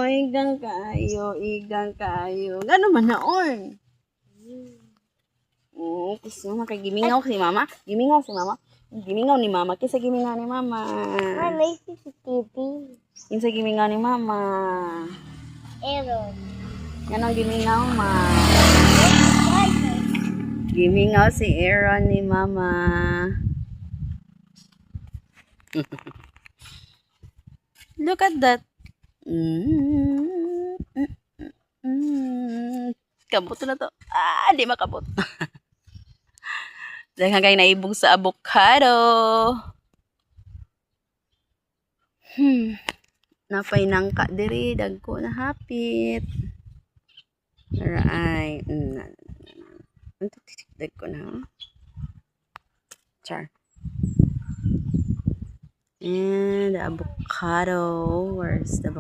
Igang kayo. Gano man na, oy. Kasi mama, kay gimingaw si mama. Gimingaw ni mama. Kisa gimingaw ni mama. May CCTV. Kisa gimingaw ni mama. Aaron. Yan ang gimingaw, ma. Gimingaw si Aaron ni mama. Look at that. Kabot na to. Di makabot. Dahil hanggang naibong sa avocado. Napay nangka diri. Dagko na hapit. Alright. Dagko na. Char. And the avocado. Where's the avocado?